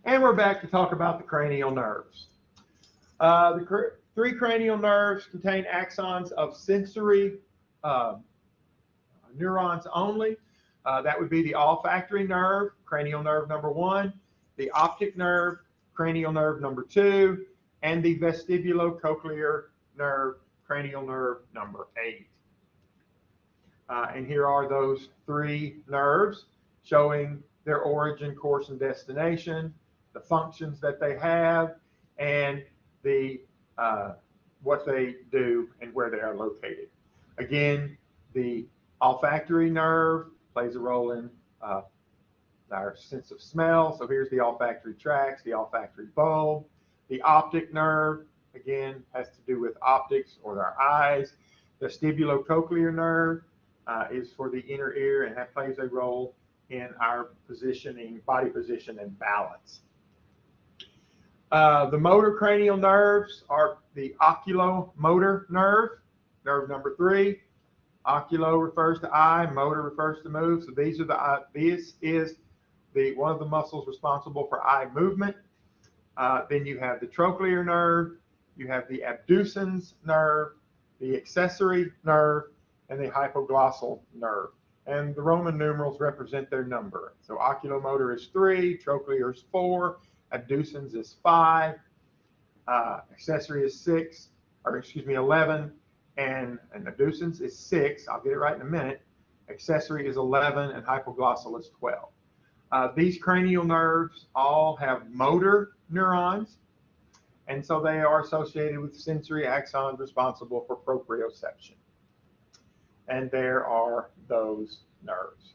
And we're back to talk about the cranial nerves. Three cranial nerves contain axons of sensory neurons only. That would be the olfactory nerve, cranial nerve number 1, the optic nerve, cranial nerve number 2, and the vestibulocochlear nerve, cranial nerve number 8. And here are those three nerves showing their origin, course, and destination, the functions that they have, and the what they do and where they are located. Again, the olfactory nerve plays a role in our sense of smell. So here's the olfactory tracts, the olfactory bulb. The optic nerve, again, has to do with optics or our eyes. The vestibulocochlear nerve is for the inner ear, and that plays a role in our positioning, body position, and balance. The motor cranial nerves are the oculomotor nerve, nerve number 3. Oculo refers to eye, motor refers to move. So these are this is one of the muscles responsible for eye movement. Then you have the trochlear nerve, you have the abducens nerve, the accessory nerve, and the hypoglossal nerve. And the Roman numerals represent their number. So oculomotor is 3, trochlear is 4, abducens is 5, accessory is 11, and abducens is 6. I'll get it right in a minute. Accessory is 11, and hypoglossal is 12. These cranial nerves all have motor neurons, and so they are associated with sensory axons responsible for proprioception. And there are those nerves.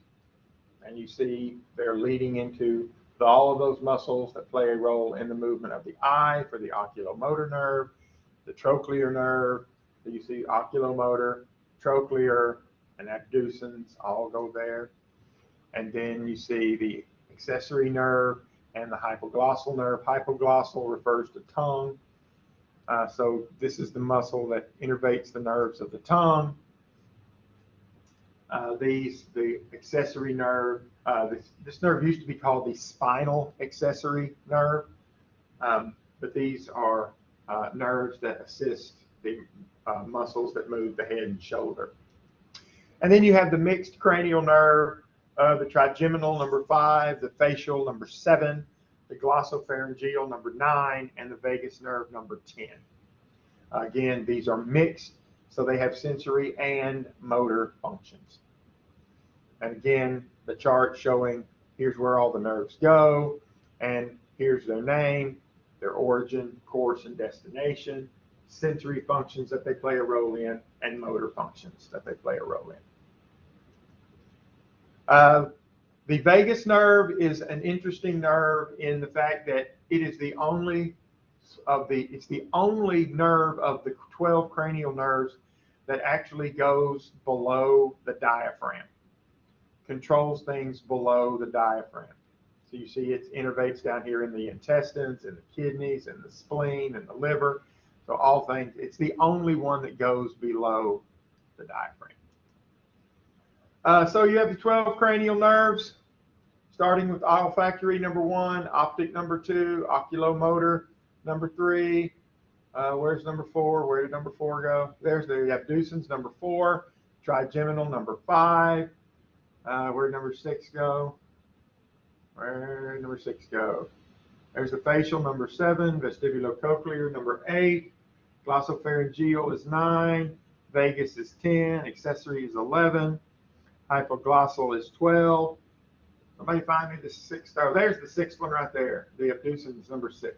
And you see they're leading into all of those muscles that play a role in the movement of the eye for the oculomotor nerve, the trochlear nerve. So you see oculomotor, trochlear, and abducens all go there. And then you see the accessory nerve and the hypoglossal nerve. Hypoglossal refers to tongue. So this is the muscle that innervates the nerves of the tongue. The accessory nerve, this nerve used to be called the spinal accessory nerve, but these are nerves that assist the muscles that move the head and shoulder. And then you have the mixed cranial nerve, the trigeminal, number 5, the facial, number 7, the glossopharyngeal, number 9, and the vagus nerve, number 10. Again, these are mixed, so they have sensory and motor functions. And again, the chart showing here's where all the nerves go, and here's their name, their origin, course, and destination, sensory functions that they play a role in, and motor functions that they play a role in. The vagus nerve is an interesting nerve in the fact that it is the only nerve of the 12 cranial nerves that actually goes below the diaphragm, controls things below the diaphragm. So you see it innervates down here in the intestines and the kidneys and the spleen and the liver. So all things, it's the only one that goes below the diaphragm. So you have the 12 cranial nerves, starting with olfactory number 1, optic number 2, oculomotor number 3. Where's number 4? Where did number 4 go? There's the abducens, number 4, trigeminal, number 5. Where did number 6 go? Where did number 6 go? There's the facial, number 7, vestibulocochlear, number 8, glossopharyngeal is 9, vagus is 10, accessory is 11, hypoglossal is 12. Somebody find me the 6th. Oh, there's the 6th one right there. The abducens is number 6.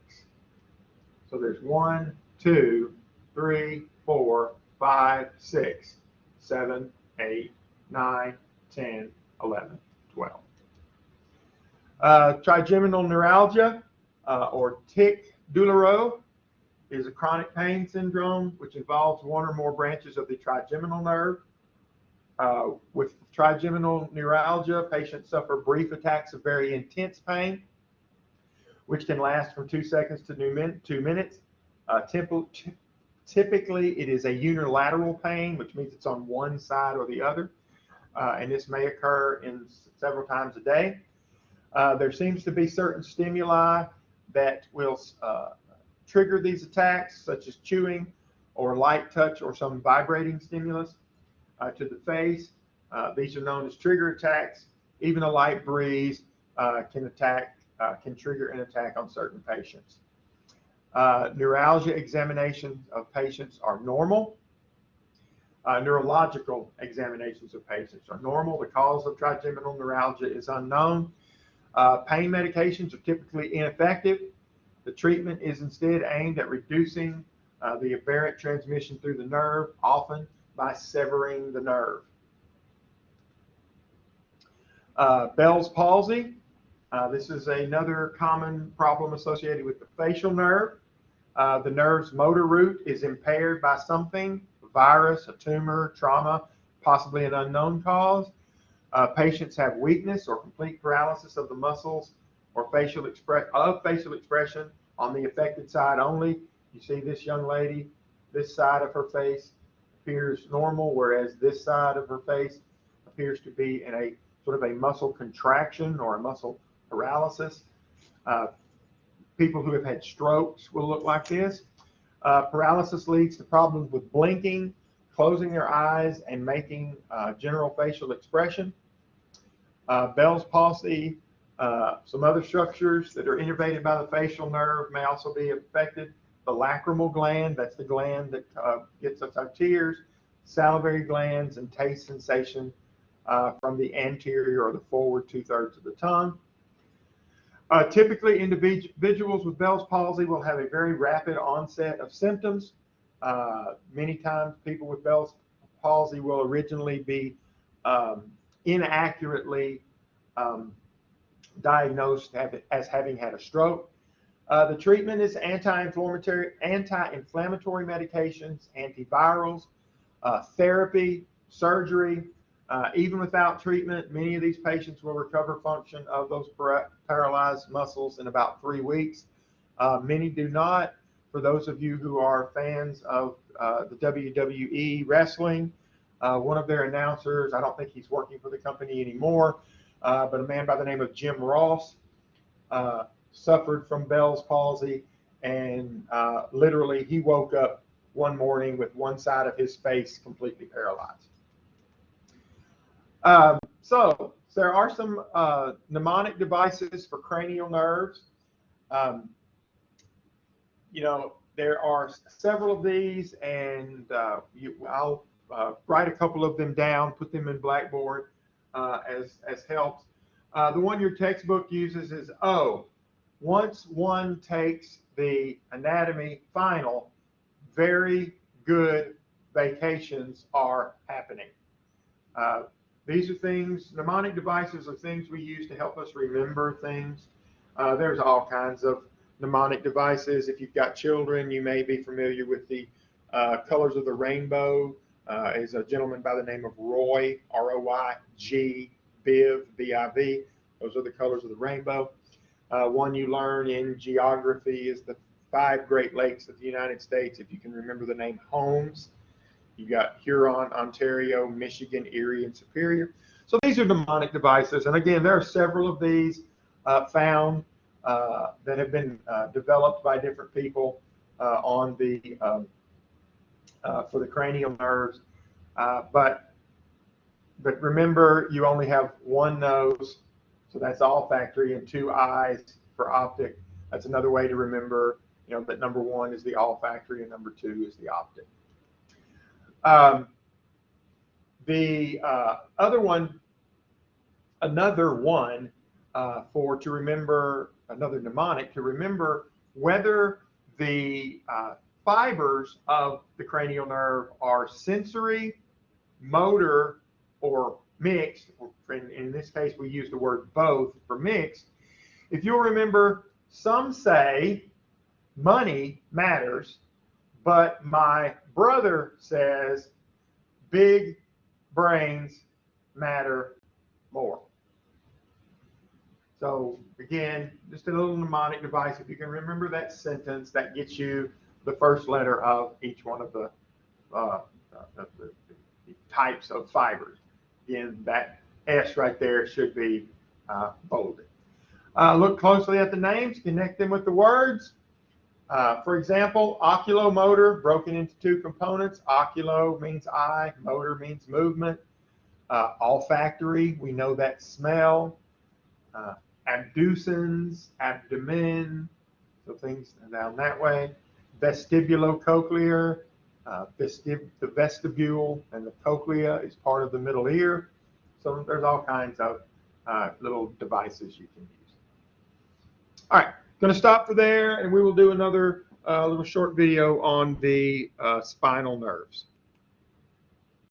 So there's 1, 2, 3, 4, 5, 6, 7, 8, 9, 10, 11, 12. Trigeminal neuralgia or tic douloureux is a chronic pain syndrome which involves one or more branches of the trigeminal nerve. With trigeminal neuralgia, patients suffer brief attacks of very intense pain, which can last from 2 seconds to 2 minutes. Typically, it is a unilateral pain, which means it's on one side or the other, and this may occur in several times a day. There seems to be certain stimuli that will trigger these attacks, such as chewing or light touch or some vibrating stimulus to the face. These are known as trigger attacks. Even a light breeze can trigger an attack on certain patients. Neuralgia examinations of patients are normal. Neurological examinations of patients are normal. The cause of trigeminal neuralgia is unknown. Pain medications are typically ineffective. The treatment is instead aimed at reducing the aberrant transmission through the nerve, often by severing the nerve. Bell's palsy. This is another common problem associated with the facial nerve. The nerve's motor route is impaired by something, a virus, a tumor, trauma, possibly an unknown cause. Patients have weakness or complete paralysis of the muscles or facial expression on the affected side only. You see this young lady, this side of her face appears normal, whereas this side of her face appears to be in a sort of a muscle contraction or a muscle paralysis. People who have had strokes will look like this. Paralysis leads to problems with blinking, closing their eyes, and making general facial expression. Bell's palsy, some other structures that are innervated by the facial nerve may also be affected. The lacrimal gland, that's the gland that gets us our tears, salivary glands, and taste sensation from the anterior or the forward 2/3 of the tongue. Typically, individuals with Bell's palsy will have a very rapid onset of symptoms. Many times, people with Bell's palsy will originally be inaccurately diagnosed as having had a stroke. The treatment is anti-inflammatory medications, antivirals, therapy, surgery. Even without treatment, many of these patients will recover function of those paralyzed muscles in about 3 weeks. Many do not. For those of you who are fans of the WWE wrestling, one of their announcers, I don't think he's working for the company anymore, but a man by the name of Jim Ross suffered from Bell's palsy, and literally he woke up one morning with one side of his face completely paralyzed. So there are some mnemonic devices for cranial nerves. There are several of these, and I'll write a couple of them down, put them in Blackboard as helps. The one your textbook uses is O. Once one takes the anatomy final, very good vacations are happening. These are things, mnemonic devices are things we use to help us remember things. There's all kinds of mnemonic devices. If you've got children, you may be familiar with the colors of the rainbow. Is a gentleman by the name of Roy, R-O-Y-G, Biv, B-I-V. Those are the colors of the rainbow. One you learn in geography is the 5 Great Lakes of the United States. If you can remember the name Holmes. You've got Huron, Ontario, Michigan, Erie, and Superior. So these are mnemonic devices. And again, there are several of these found that have been developed by different people for the cranial nerves. But remember, you only have one nose, so that's olfactory, and 2 eyes for optic. That's another way to remember, that number 1 is the olfactory and number 2 is the optic. The other one, to remember, another mnemonic to remember whether the fibers of the cranial nerve are sensory, motor, or mixed. In this case, we use the word both for mixed. If you'll remember, some say money matters, but my brother says big brains matter more. So again, just a little mnemonic device. If you can remember that sentence, that gets you the first letter of each one of the types of fibers. Again, that S right there should be bolded. Look closely at the names, connect them with the words. For example, oculomotor broken into two components. Oculo means eye, motor means movement. Olfactory, we know that smell. Abducens, abdomen, so things down that way. Vestibulocochlear, the vestibule and the cochlea is part of the middle ear. So there's all kinds of little devices you can use. All right, going to stop for there, and we will do another little short video on the spinal nerves.